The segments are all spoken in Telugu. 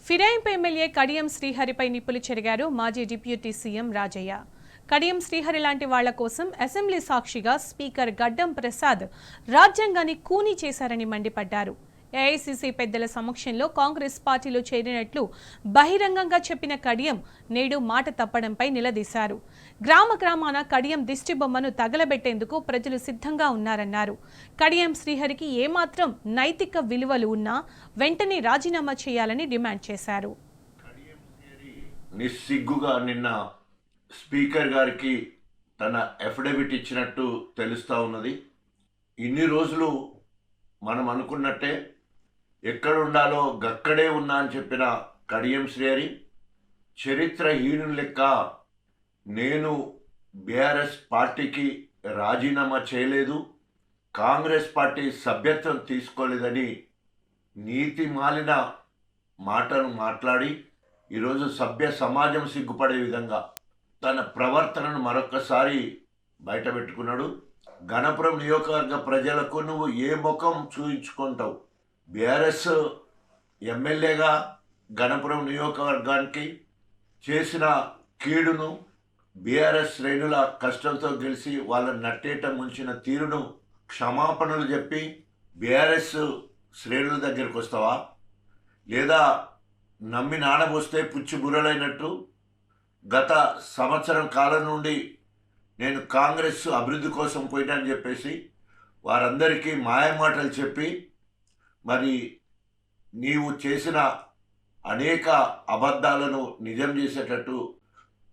ఫిరాయింపు ఎమ్మెల్యే కడియం శ్రీహరిపై నిప్పులు చెరిగారు మాజీ డిప్యూటీ సీఎం రాజయ్య. కడియం శ్రీహరి లాంటి వాళ్ల కోసం అసెంబ్లీ సాక్షిగా స్పీకర్ గడ్డం ప్రసాద్ రాజ్యాంగాన్ని కూనీ చేశారని మండిపడ్డారు. ఏఐసీసీ పెద్దల సమక్షంలో కాంగ్రెస్ పార్టీలో చేరినట్లు బహిరంగంగా చెప్పిన కడియం నేడు మాట తప్పడంపై నిలదీశారు. గ్రామాన కడియం దిష్టిబొమ్మను తగలబెట్టేందుకు ప్రజలు సిద్ధంగా ఉన్నారన్నారు. కడియం శ్రీహరికి ఏమాత్రం నైతిక విలువలు ఉన్నా వెంటనే రాజీనామా చేయాలని డిమాండ్ చేశారు. నిస్సిగ్గుగా నిన్న స్పీకర్ గారికి తన అఫిడవిట్ ఇచ్చినట్టు తెలుస్తూ ఉన్నది. ఇన్ని రోజులు మనం అనుకున్నట్టే ఎక్కడ ఉండాలో గక్కడే ఉన్నా అని చెప్పిన కడియం శ్రీహరి చరిత్రహీనుని లెక్క నేను బీఆర్ఎస్ పార్టీకి రాజీనామా చేయలేదు, కాంగ్రెస్ పార్టీ సభ్యత్వం తీసుకోలేదని నీతి మాలిన మాటను మాట్లాడి ఈరోజు సభ్య సమాజం సిగ్గుపడే విధంగా తన ప్రవర్తనను మరొకసారి బయటపెట్టుకున్నాడు. గణపురం నియోజకవర్గ ప్రజలకు నువ్వు ఏ ముఖం చూయించుకుంటావు? బీఆర్ఎస్ ఎమ్మెల్యేగా గణపురం నియోజకవర్గానికి చేసిన కీడును, బీఆర్ఎస్ శ్రేణుల కష్టంతో గెలిచి వాళ్ళని నట్టేట ముంచిన తీరును క్షమాపణలు చెప్పి బీఆర్ఎస్ శ్రేణుల దగ్గరికి వస్తావా? లేదా నమ్మి నానబోస్తే పుచ్చి బుర్రలైనట్టు గత సంవత్సరం కాలం నుండి నేను కాంగ్రెస్ అభివృద్ధి కోసం పోయినని చెప్పేసి వారందరికీ మాయమాటలు చెప్పి మరి నీవు చేసిన అనేక అబద్ధాలను నిజం చేసేటట్టు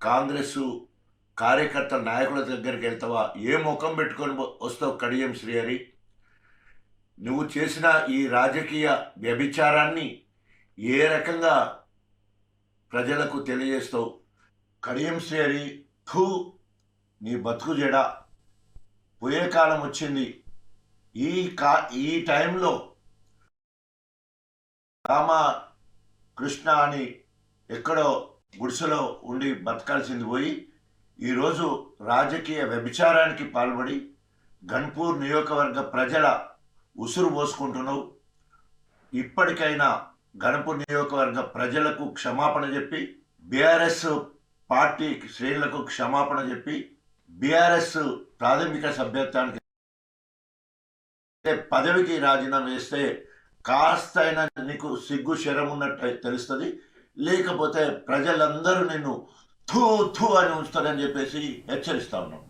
కాంగ్రెస్ కార్యకర్తల నాయకుల దగ్గరికి వెళ్తావా? ఏ ముఖం పెట్టుకొని వస్తావు కడియం శ్రీహరి? నువ్వు చేసిన ఈ రాజకీయ వ్యభిచారాన్ని ఏ రకంగా ప్రజలకు తెలియజేస్తావు? కడియం శ్రీహరి, నీ బతుకు జడ, పోయే కాలం వచ్చింది. ఈ టైంలో రామ కృష్ణ అని ఎక్కడో గుడిసెలో ఉండి బతకాల్సింది పోయి ఈరోజు రాజకీయ వ్యభిచారానికి పాల్పడి గన్పూర్ నియోజకవర్గ ప్రజల ఉసురు పోసుకుంటున్నావు. ఇప్పటికైనా గణపూర్ నియోజకవర్గ ప్రజలకు క్షమాపణ చెప్పి, బీఆర్ఎస్ పార్టీ శ్రేణులకు క్షమాపణ చెప్పి, బీఆర్ఎస్ ప్రాథమిక సభ్యత్వానికి పదవికి రాజీనామా చేస్తే కాస్తైనా నీకు సిగ్గు శరం ఉన్నట్టు తెలుస్తుంది. లేకపోతే ప్రజలందరూ నిన్ను థూ థూ అని ఉంచుతారని చెప్పేసి హెచ్చరిస్తా ఉన్నాం.